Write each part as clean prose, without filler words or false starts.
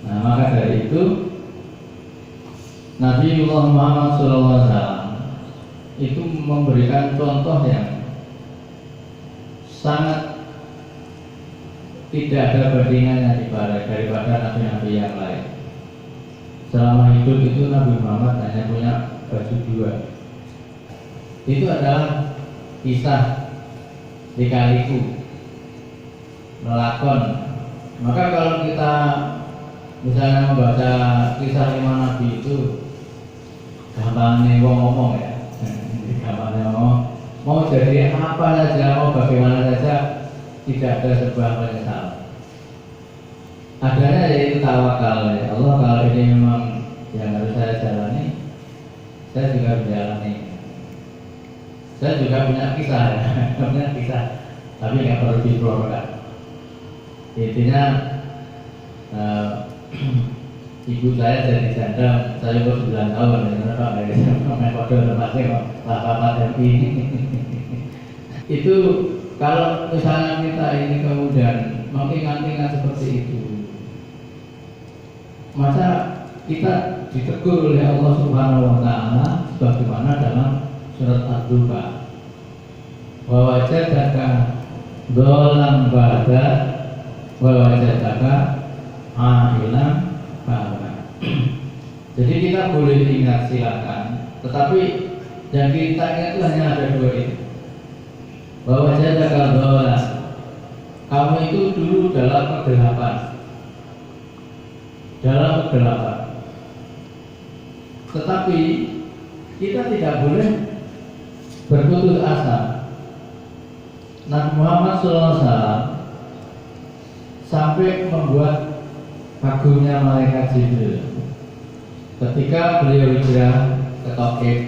Nah, maka dari itu Nabiullah Muhammad SAW itu memberikan contoh yang sangat tidak ada bandingannya daripada nabi-nabi yang lain. Selama hidup itu Nabi Muhammad hanya punya baju dua. Itu adalah kisah lika-liku, melakon. Maka kalau kita misalnya membaca kisah 5 nabi itu gampangnya ngomong ya, gampangnya ngomong, mau jadi apa saja, mau bagaimana saja, tidak ada sebuah penyesalan. Adanya yaitu tawakal ya Allah, kalau ini memang yang harus saya jalani, saya juga menjalani. Saya juga punya kisah ya, punya kisah, tapi nggak perlu dikeluarkan. Intinya ibu saya jadi janda, saya umur 9 tahun, karena Pak dari main kode tempatnya Pak MP. Itu kalau misalnya kita ini kemudian mengingat-ingat seperti itu, maka kita ditegur oleh Allah Subhanahu Wa Taala sebagaimana dalam surat Ad-Duha, wa wajadaka dholan ba'da wa wajadaka a'ilan ba'da. Jadi kita boleh ingat silakan, tetapi yang kita ingat itu hanya ada dua itu. Wa wajadaka dholan, kamu itu dulu dalam kegelapan, tetapi kita tidak boleh berputus asa. Nabi Muhammad SAW sampai membuat kagumnya malaikat Jibril ketika beliau hijrah ke Taif.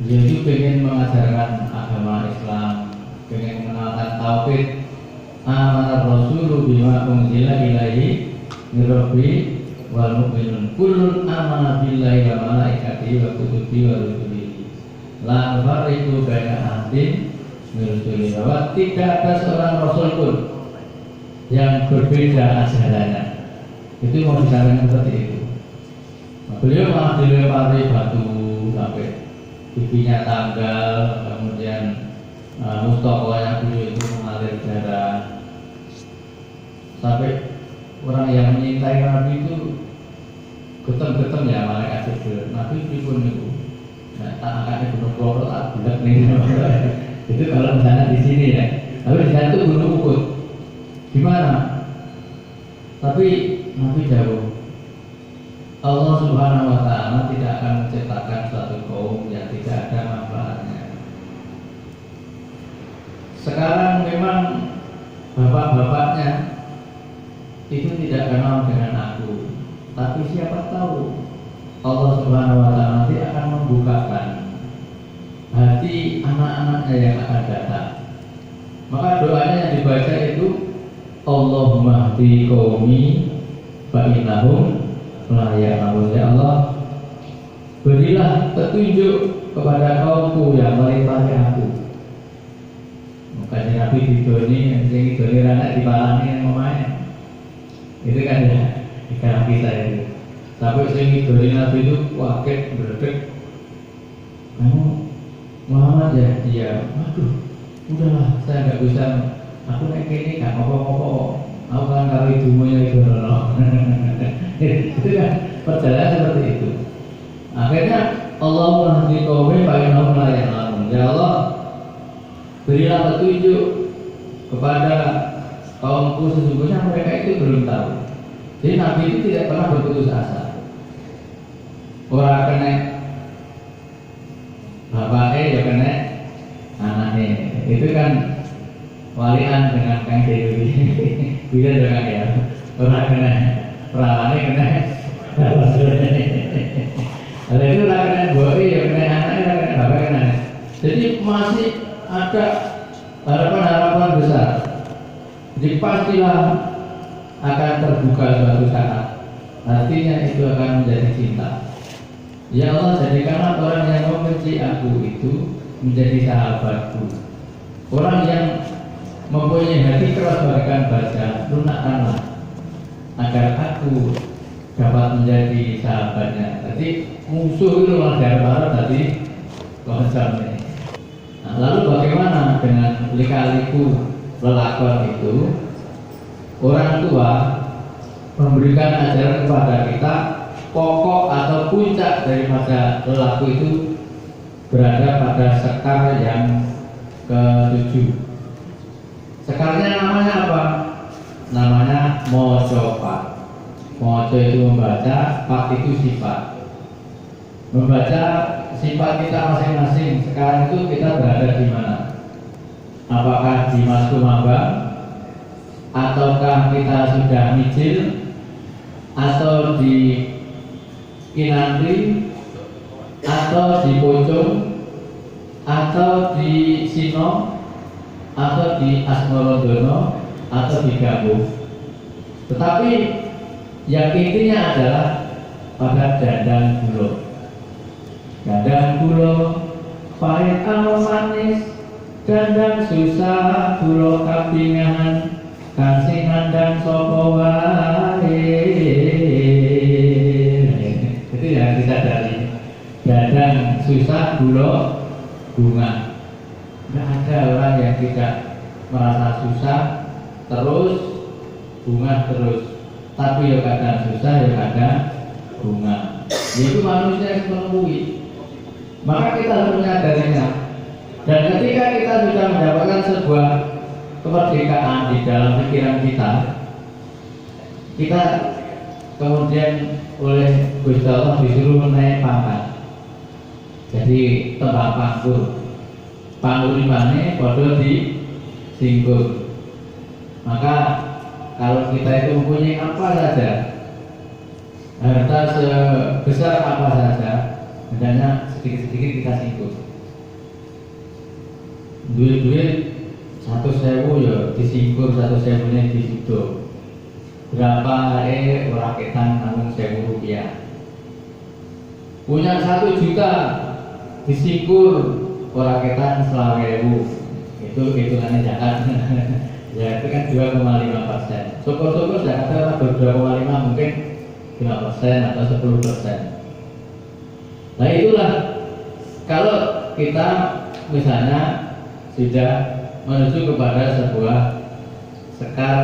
Beliau itu ingin mengajarkan agama Islam, ingin mengenalkan tauhid. Amana Rasulu bima unzila ilaihi min rabbi wal mu'minun kullun amana billahi wa malaikatihi wa kutubihi wa rusulihi la nufarriqu baina ahadin min rusulihi, bahwa tidak ada seorang rasul pun yang berbeda ajarannya. Itu mau disarankan seperti itu. Beliau malah dilempari batu sampai pipinya tanggal, kemudian mustokonya beliau itu mengalir darah, sampai orang yang menyintai Nabi itu getem-getem ya malaikat Jibril. Nabi pun itu, nah, tak angkatnya gunung Kloro, tak bulat nih. Itu kalau misalnya di sini ya, tapi di sana itu gunung Uhud. Gimana? Tapi Nabi jauh. Allah Subhanahu Wa Taala tidak akan menciptakan suatu kaum yang tidak ada manfaatnya. Sekarang memang bapak-bapaknya itu tidak kenal dengan aku, tapi siapa tahu Allah Subhanahu Wa Taala nanti akan membukakan hati anak-anaknya yang akan datang. Maka doanya yang dibaca itu Allahumma hdi qaumi fa innahum la ya'lamun. Ya Allah, berilah petunjuk kepada kaumku yang melimpah aku. Makanya Nabi didoni, yang didoni anak dipalani yang memain. Itu kan ya, ikan kisah itu. Sampai sing didoni Nabi itu kaget berdek. Kamu Muhammad ya? Iya. Waduh, udahlah, saya nggak bisa. Aku naik ini nggak ngopo-ngopo. Aku kan kalau ibumu yang itu nolong. Itu kan perjalanan seperti itu. Akhirnya Allahumma hdi qaumi fa innahum la ya'lamun. Ya Allah, berilah petunjuk kepada kaumku, sesungguhnya mereka itu belum tahu. Jadi Nabi itu tidak pernah berputus asa. Orang kena bapaknya ya kena anaknya. Itu kan walian dengan Kang Dewi. Bisa dengan ya. Orang kena perawannya kena. Ada itu orang kena boi ya kena anaknya, kena bapak kena. Jadi masih ada harapan-harapan besar. Jadi pastilah akan terbuka suatu saat. Artinya itu akan menjadi cinta. Ya Allah, jadikanlah orang yang membenci aku itu menjadi sahabatku. Orang yang mempunyai hati keras bahkan baca, lunakkanlah agar aku dapat menjadi sahabatnya. Jadi musuh itu malah tadi konsernya. Nah, lalu bagaimana dengan lika-liku lelakon itu? Orang tua memberikan ajaran kepada kita, pokok atau puncak daripada lelaku itu berada pada sekar yang ke-7. Sekarnya namanya apa? Namanya moco pak. Moco itu membaca, pak itu sifat. Membaca sifat kita masing-masing. Sekarang itu kita berada di mana? Apakah di Maskumambang? Ataukah kita sudah micil? Atau di Kinanti? Atau di Pocong? Atau di Sino? Atau di Asmorodono? Atau di Gabuh? Tetapi yang intinya adalah pada dandang gulo. Dandang gulo pahit alam manis, dandang susah gulo kapingan, kansingan dan sopo wae. Itu yang disadari. Dandang susah gulo bunga. Tidak ada orang yang tidak merasa susah terus bunga terus. Tapi ya kadang susah, ya kadang bunga. Itu manusia yang menemui. Maka kita harus menyadarinya. Dan ketika kita sudah mendapatkan sebuah kemerdekaan di dalam pikiran kita, kita kemudian oleh Gusti Allah disuruh menaik pangkat. Jadi tembak pangkur. Panglimane padha disinggung. Maka kalau kita itu mempunyai apa saja, harta sebesar apa saja, hendaknya sedikit-sedikit kita singgung. Duit-duit 100.000 ya disinggung, 100.000-nya disitu. Berapa orang ketan namun 1.000 rupiah. Punya 1 juta disinggur orang ketan 20.000. Itu hitungannya zakat. Ya itu kan 2,5%. Syukur-syukur zakatnya baru 2,5, mungkin 5% atau 10%. Nah itulah kalau kita misalnya sudah menuju kepada sebuah sekar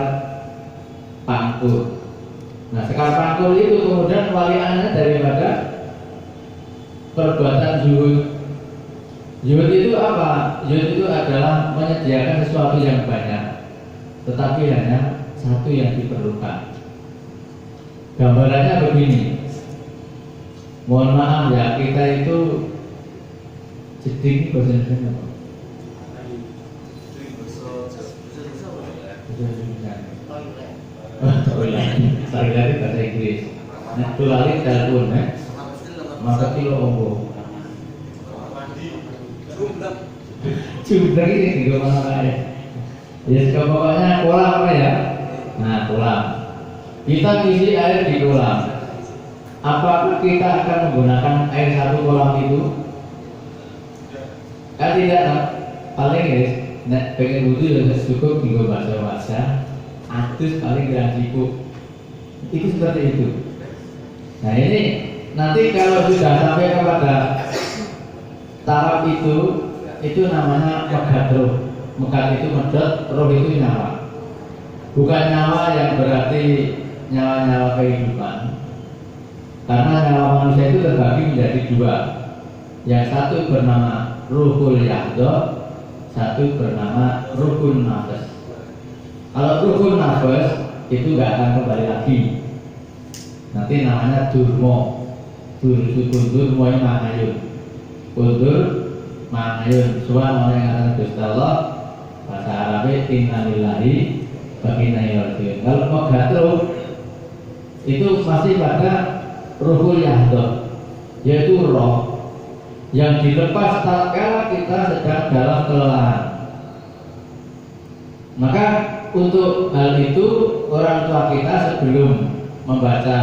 pangkur. Nah sekar pangkur itu kemudian waliannya daripada perbuatan zuhud. Zuhud itu apa? Zuhud itu adalah menyediakan sesuatu yang banyak, tetapi hanya satu yang diperlukan. Gambarannya begini. Mohon maaf ya, kita itu jeding bahasa Indonesia apa? Toilet bahasa Inggris. Nah, toilet telepon ya. Maka kilo ombo. Jumlah ini di mana ya? Ya pokoknya kolam apa ya? Nah kolam. Kita isi air di kolam. Apakah kita akan menggunakan air satu kolam itu? Kan tidak. Paling ya, nek pengen wudhu ya cukup tinggal baca-baca. Adus paling tidak cukup. Itu seperti itu. Nah ini nanti kalau sudah sampai kepada taraf itu namanya megat roh. Megat itu medot, roh itu nyawa. Bukan nyawa yang berarti nyawa-nyawa kehidupan. Karena nyawa manusia itu terbagi menjadi 2. Yang satu bernama ruhul yahdo, satu bernama ruhul nafas. Kalau ruhul nafas itu nggak akan kembali lagi. Nanti namanya durmo. Durmo ini mangayun. Kundur mangayun. Semua orang yang akan Gusti Allah. Bahasa Arabnya innalillahi wa inna ilaihi raji'un. Kalau mogatro itu masih pada ruhul yahdo, yaitu roh yang dilepas tatkala kita sedang dalam kelelahan. Maka untuk hal itu orang tua kita sebelum membaca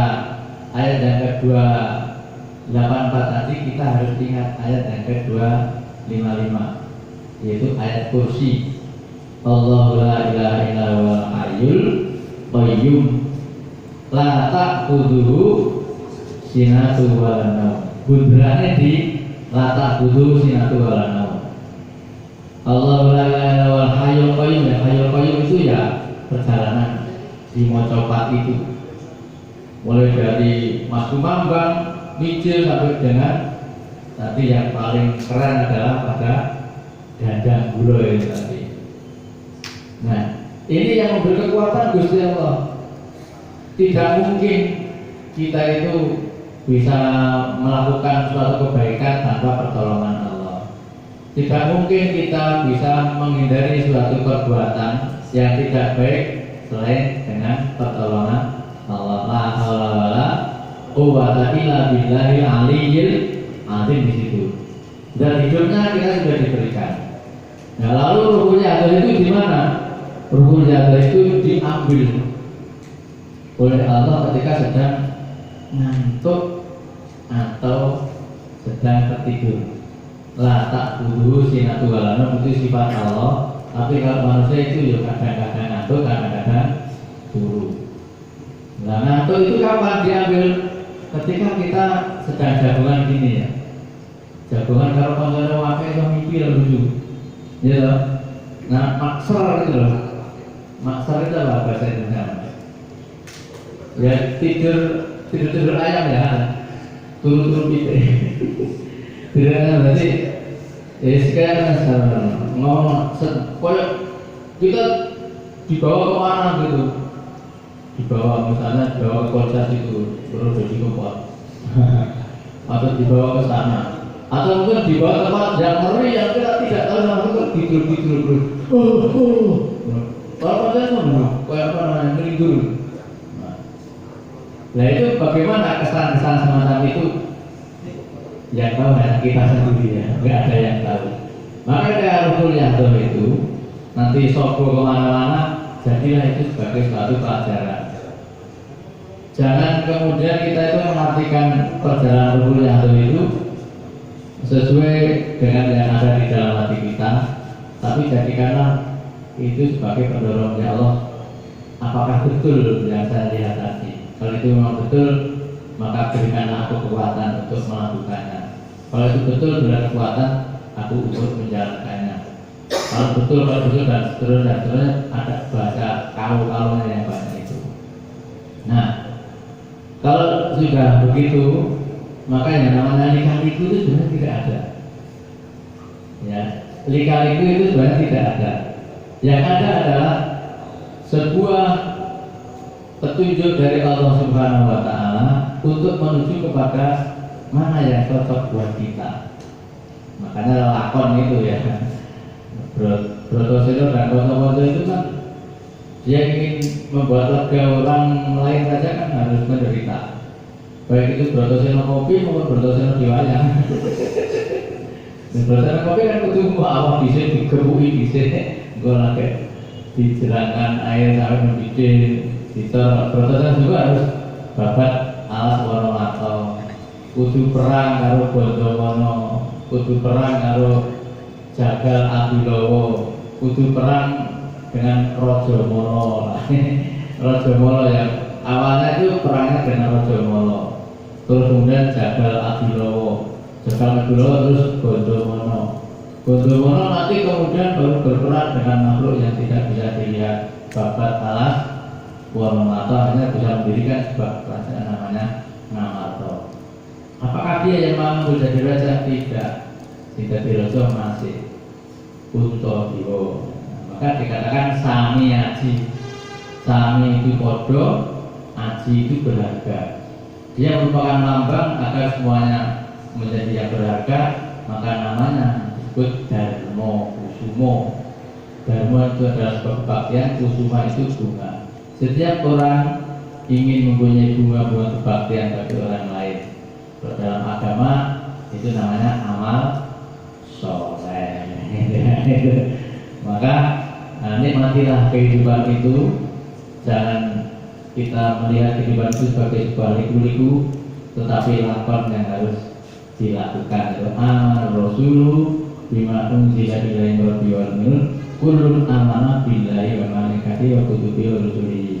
ayat yang ke-284 tadi kita harus ingat ayat yang ke-255, yaitu ayat kursi. Allahu la ilaha illa huwal hayyul qayyum la ta'khudhuhu sinatu wala naum. Bundrane di la ta'khudhuhu sinatu wala naum. Allahu la ilaha illa huwal hayyul qayyum. Ya hayyul qayyum itu ya perjalanan di mocopat itu. Mulai dari Mas Kumambang, Mijil sampai dengan tadi yang paling keren adalah pada Dandang Gulo itu tadi. Nah, ini yang memberi kekuatan Gusti Allah. Tidak mungkin kita itu bisa melakukan suatu kebaikan tanpa pertolongan Allah. Tidak mungkin kita bisa menghindari suatu perbuatan yang tidak baik selain dengan pertolongan Allah. La haula wala quwwata illa billahil aliyyil azim di situ. Dan hidupnya kita sudah diberikan. Nah, lalu ruhul yadah itu di mana? Ruhul yadah itu diambil oleh Allah ketika sedang ngantuk atau sedang tertidur. La ta'khudhuhu sinatun wala naum itu sifat Allah. Tapi kalau manusia itu ya kadang-kadang ngantuk, kadang-kadang turu. Nah, ngantuk itu kapan diambil? Ketika kita sedang jagungan gini ya. Jagungan kalau konsolnya wakai itu mimpi lucu. Ya loh. Nah, makser itu loh. Makser itu apa bahasa Indonesia? Ya tidur ayam ya. Turun gitu. Tidak berarti ya sekarang ngomong koyok kita dibawa kemana gitu, dibawa misalnya dibawa ke Polsek itu terus jadi kompor atau dibawa ke sana atau mungkin dibawa ke tempat yang ngeri yang kita tidak tahu namanya kok tidur kalau Polsek itu kayak apa namanya ngelidur. Nah itu bagaimana kesan-kesan semacam itu? Yang tahu hanya kita sendiri ya, nggak ada yang tahu. Maka kayak ruhul yadah itu nanti sobo kemana-mana, jadilah itu sebagai suatu pelajaran. Jangan kemudian kita itu mengartikan perjalanan ruhul yadah itu sesuai dengan yang ada di dalam hati kita, tapi jadikanlah itu sebagai pendorongnya Allah. Apakah betul yang saya lihat tadi? Kalau itu memang betul, maka berikanlah aku kekuatan untuk melakukannya. Kalau itu betul dengan kekuatan, aku untuk menjalankannya. Kalau betul dan seterusnya ada bahasa kalau-kalaunya yang banyak itu. Nah, kalau sudah begitu, maka yang namanya lika-liku itu sebenarnya tidak ada. Ya, lika-liku itu sebenarnya tidak ada. Yang ada adalah sebuah petunjuk dari Allah Subhanahu wa Ta'ala untuk menuju kepada mana yang cocok buat kita. Makanya lakon itu ya, Brotoseno dan Kosowoso itu kan dia ingin membuat lega orang lain saja kan harus menderita. Baik itu Brotoseno kopi maupun Brotoseno di wayang. Brotoseno kopi kan kudu awak bisa digebuki bisa, gue lagi dijerangkan air sampai mendidih. Brotoseno juga harus babat alas Wonowato. Kudu perang karo Bondowono, kudu perang karo Jagal Abilowo, kudu perang dengan Raja Molo. Raja Molo yang awalnya itu perangnya dengan Raja Molo, terus kemudian Jagal Abilowo, Jagal Abilowo terus Bondowono. Bondowono nanti kemudian baru berperang dengan makhluk yang tidak bisa dilihat, babat alas Wonowato, hanya bisa mendirikan sebuah kerajaan namanya Ngamarta. Apakah dia yang mampu jadi raja? Tidak. Tidak raja masih Kuntodewa. Maka dikatakan Sami Aji. Sami itu podo, Aji itu berharga. Dia merupakan lambang agar semuanya menjadi yang berharga. Maka namanya disebut Dharma Kusumo. Dharma itu adalah sebuah kebaktian, Kusuma itu bunga. Setiap orang ingin mempunyai bunga-bunga kebaktian bagi orang lain. Dalam agama itu namanya amal soleh. Maka nikmatilah kehidupan itu. Jangan kita melihat kehidupan itu sebagai sebuah liku-liku, tetapi lakon yang harus dilakukan. Amal Rasulu bima unzila ilaihi rabbi wal kullun amana billahi wa malaikatihi wa kutubihi wa rusulihi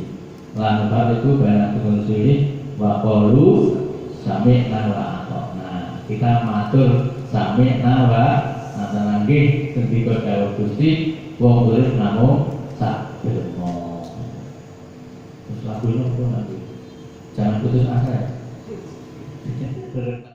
lan itu baina Rasuli wa qalu sami'na wa ata'na. Kita matur sami'na wa ata'na nggih sendika dawuh Gusti wong urip namung sak dirmo. Terus lagu ini nanti jangan putus asa ya.